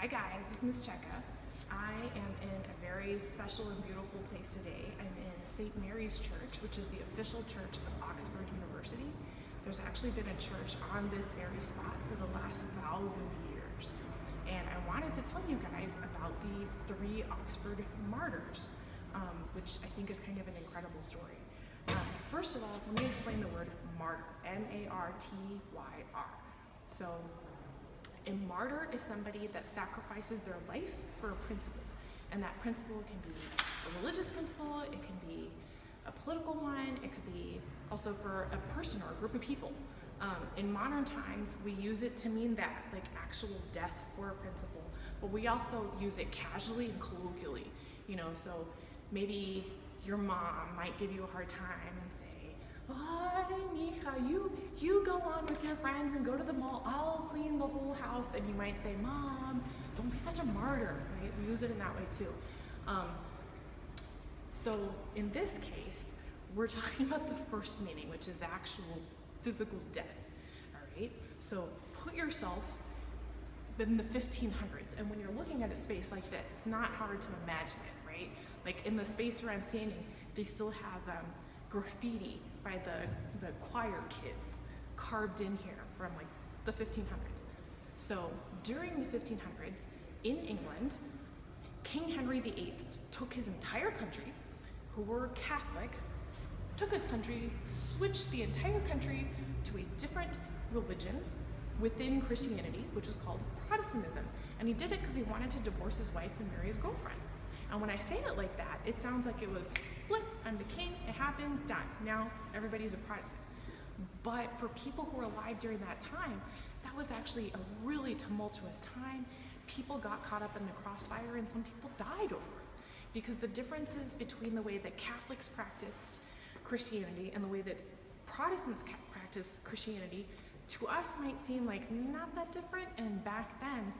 Hi guys, this is Miss Checka. I am in a very special and beautiful place today. I'm in St. Mary's Church, which is the official church of Oxford University. There's actually been a church on this very spot for the last 1,000 years. And I wanted to tell you guys about the 3 Oxford Martyrs, which I think is kind of an incredible story. First of all, let me explain the word martyr, M-A-R-T-Y-R. So, a martyr is somebody that sacrifices their life for a principle. And that principle can be a religious principle, it can be a political one, it could be also for a person or a group of people. In modern times, we use it to mean that, like actual death for a principle, but we also use it casually and colloquially. So maybe your mom might give you a hard time and say, "Hi, Mija, you go on with your friends and go to the mall. I'll clean the whole house." And you might say, "Mom, don't be such a martyr," right? We use it in that way too. So in this case, we're talking about the first meaning, which is actual physical death. All right. So put yourself in the 1500s, and when you're looking at a space like this, it's not hard to imagine it, right? Like in the space where I'm standing, they still have graffiti by the choir kids carved in here from like the 1500s. So during the 1500s in England, King Henry VIII took his entire country, who were Catholic, took his country, switched the entire country to a different religion within Christianity, which was called Protestantism. And he did it because he wanted to divorce his wife and marry his girlfriend. And when I say it like that, it sounds like it was, blip, I'm the king, it happened, done. Now everybody's a Protestant. But for people who were alive during that time, that was actually a really tumultuous time. People got caught up in the crossfire and some people died over it. Because the differences between the way that Catholics practiced Christianity and the way that Protestants practice Christianity, to us might seem like not that different, and back then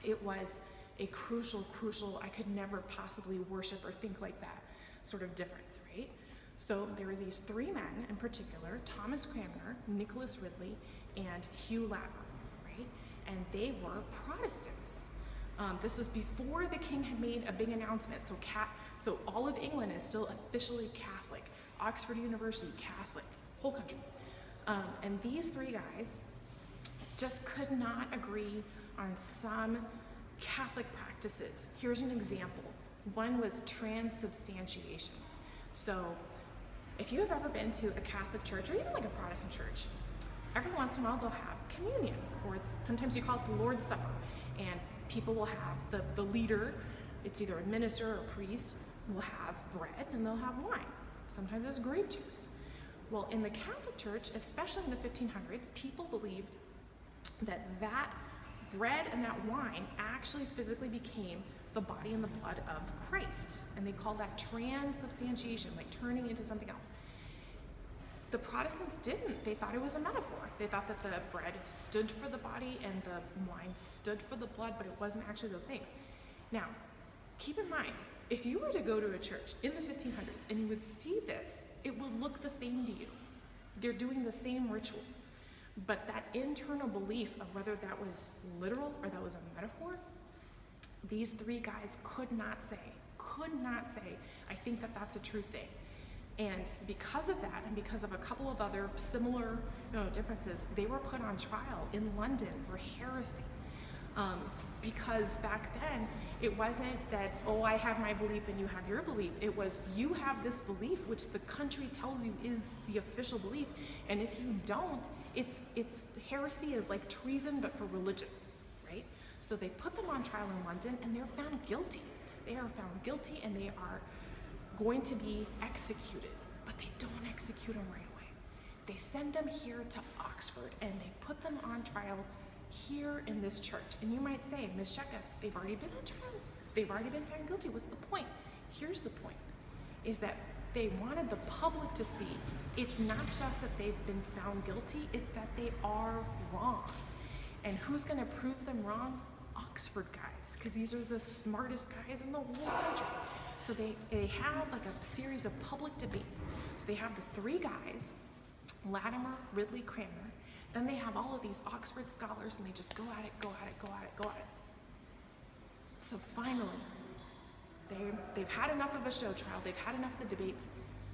it was a crucial, I could never possibly worship or think like that sort of difference, right? So there were these 3 men in particular, Thomas Cranmer, Nicholas Ridley, and Hugh Latimer, right? And they were Protestants. This was before the king had made a big announcement. So all of England is still officially Catholic. Oxford University, Catholic, whole country. And these 3 guys just could not agree on some Catholic practices. Here's an example. One was transubstantiation. So if you have ever been to a Catholic church or even like a Protestant church, every once in a while they'll have communion, or sometimes you call it the Lord's Supper, and people will have the leader, it's either a minister or a priest, will have bread and they'll have wine. Sometimes it's grape juice. Well, in the Catholic Church, especially in the 1500s, people believed that bread and that wine actually physically became the body and the blood of Christ. And they call that transubstantiation, like turning into something else. The Protestants didn't. They thought it was a metaphor. They thought that the bread stood for the body and the wine stood for the blood, but it wasn't actually those things. Now, keep in mind, if you were to go to a church in the 1500s and you would see this, it would look the same to you. They're doing the same ritual. But that internal belief of whether that was literal or that was a metaphor, these 3 guys could not say, I think that that's a true thing. And because of that, and because of a couple of other similar differences, they were put on trial in London for heresy. Because back then, it wasn't that, oh, I have my belief and you have your belief. It was, you have this belief, which the country tells you is the official belief, and if you don't, it's heresy is like treason, but for religion, right? So they put them on trial in London, and they're found guilty. They are found guilty, and they are going to be executed, but they don't execute them right away. They send them here to Oxford, and they put them on trial here in this church. And you might say, Ms. Checka, they've already been on trial. They've already been found guilty. What's the point? Here's the point, is that they wanted the public to see it's not just that they've been found guilty, it's that they are wrong. And who's going to prove them wrong? Oxford guys, because these are the smartest guys in the whole country. So they have like a series of public debates. So they have the 3 guys, Latimer, Ridley, Cranmer. Then they have all of these Oxford scholars, and they just go at it. So finally, they've had enough of a show trial, they've had enough of the debates,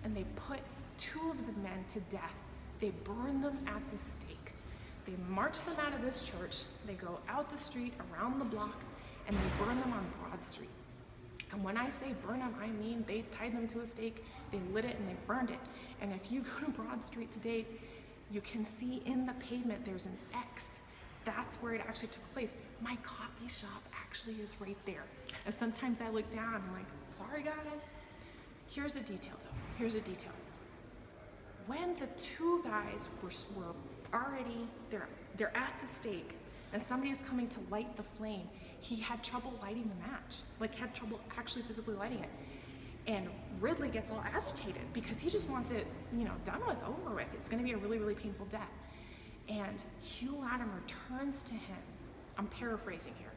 and they put 2 of the men to death. They burn them at the stake. They march them out of this church, they go out the street, around the block, and they burn them on Broad Street. And when I say burn them, I mean they tied them to a stake, they lit it, and they burned it. And if you go to Broad Street today, you can see in the pavement there's an X. That's where it actually took place. My copy shop actually is right there. And sometimes I look down, I'm like, sorry guys. Here's a detail though, here's a detail. When the 2 guys were already, they're at the stake, and somebody is coming to light the flame, he had trouble lighting the match, like had trouble actually physically lighting it. And Ridley gets all agitated because he just wants it, done with, over with. It's gonna be a really, really painful death. And Hugh Latimer turns to him, I'm paraphrasing here,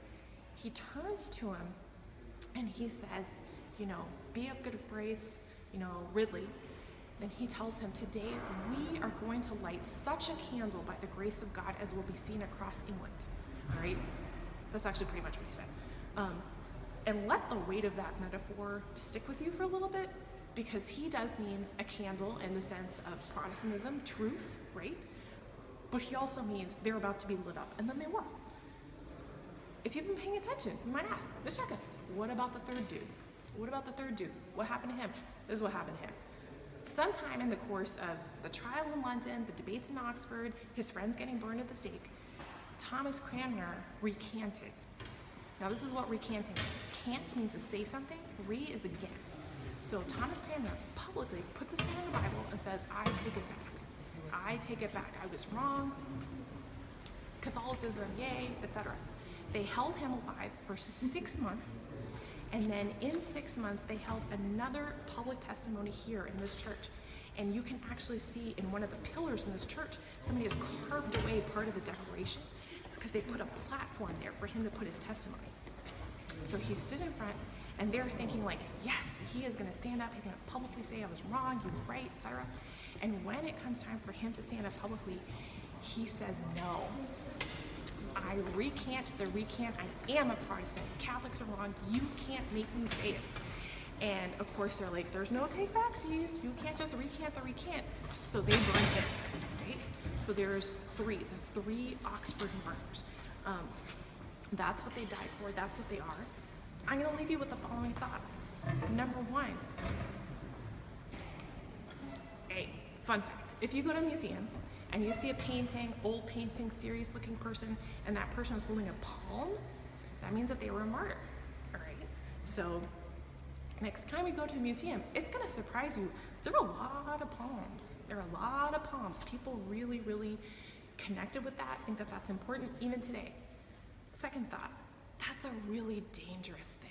he turns to him and he says, be of good grace, Ridley. Then he tells him, today we are going to light such a candle by the grace of God as will be seen across England. All right? That's actually pretty much what he said. And let the weight of that metaphor stick with you for a little bit, because he does mean a candle in the sense of Protestantism, truth, right? But he also means they're about to be lit up, and then they were. If you've been paying attention, you might ask, Ms. Checka, what about the 3rd dude? What about the 3rd dude? What happened to him? This is what happened to him. Sometime in the course of the trial in London, the debates in Oxford, his friends getting burned at the stake, Thomas Cranmer recanted. Now this is what recanting means. Cant means to say something, re is again. So Thomas Cranmer publicly puts his hand in the Bible and says, I take it back. I take it back. I was wrong. Catholicism, yay, etc. They held him alive for 6 months, and then in 6 months they held another public testimony here in this church. And you can actually see in one of the pillars in this church, somebody has carved away part of the Declaration because they put a platform there for him to put his testimony. So he stood in front, and they're thinking like, yes, he is gonna stand up, he's gonna publicly say I was wrong, you were right, etc. And when it comes time for him to stand up publicly, he says, no, I recant the recant, I am a Protestant, Catholics are wrong, you can't make me say it. And of course they're like, there's no take backsies, you can't just recant the recant. So they burn him, right? So there's the 3 Oxford Martyrs. That's what they died for, that's what they are. I'm gonna leave you with the following thoughts. Number 1, fun fact, if you go to a museum and you see a painting, old painting, serious looking person, and that person is holding a palm, that means that they were a martyr, all right? So next time we go to a museum, it's gonna surprise you. There are a lot of palms. There are a lot of palms. People really, really connected with that, think that that's important even today. Second thought, that's a really dangerous thing.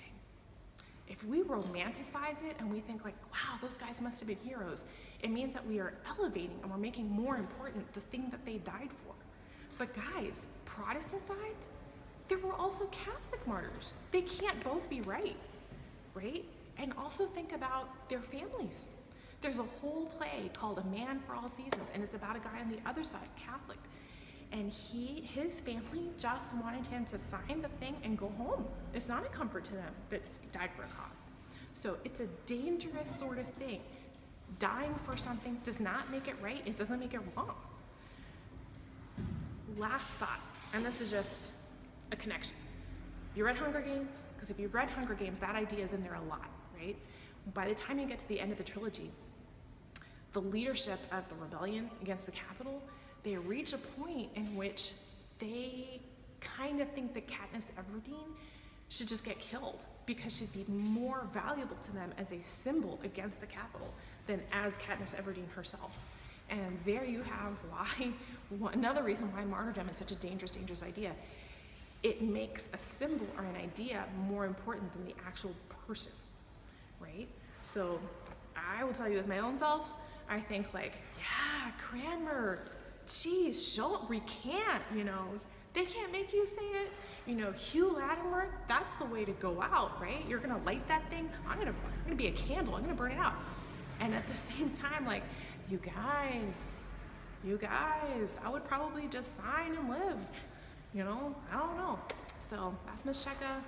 If we romanticize it and we think like, wow, those guys must have been heroes, it means that we are elevating and we're making more important the thing that they died for. But guys, Protestant died, there were also Catholic martyrs. They can't both be right? And also think about their families. There's a whole play called A Man for All Seasons, and it's about a guy on the other side, Catholic. And his family just wanted him to sign the thing and go home. It's not a comfort to them that he died for a cause. So it's a dangerous sort of thing. Dying for something does not make it right, it doesn't make it wrong. Last thought, and this is just a connection. You read Hunger Games? Because if you've read Hunger Games, that idea is in there a lot, right? By the time you get to the end of the trilogy, the leadership of the rebellion against the Capitol, they reach a point in which they kind of think that Katniss Everdeen should just get killed because she'd be more valuable to them as a symbol against the Capitol than as Katniss Everdeen herself. And there you have another reason why martyrdom is such a dangerous, dangerous idea. It makes a symbol or an idea more important than the actual person, right? So I will tell you as my own self, I think like, yeah, Cranmer, geez, recant, they can't make you say it. Hugh Latimer, that's the way to go out, right? You're gonna light that thing, I'm gonna be a candle, I'm gonna burn it out. And at the same time, like, you guys, I would probably just sign and live, I don't know. So that's Miss Checka.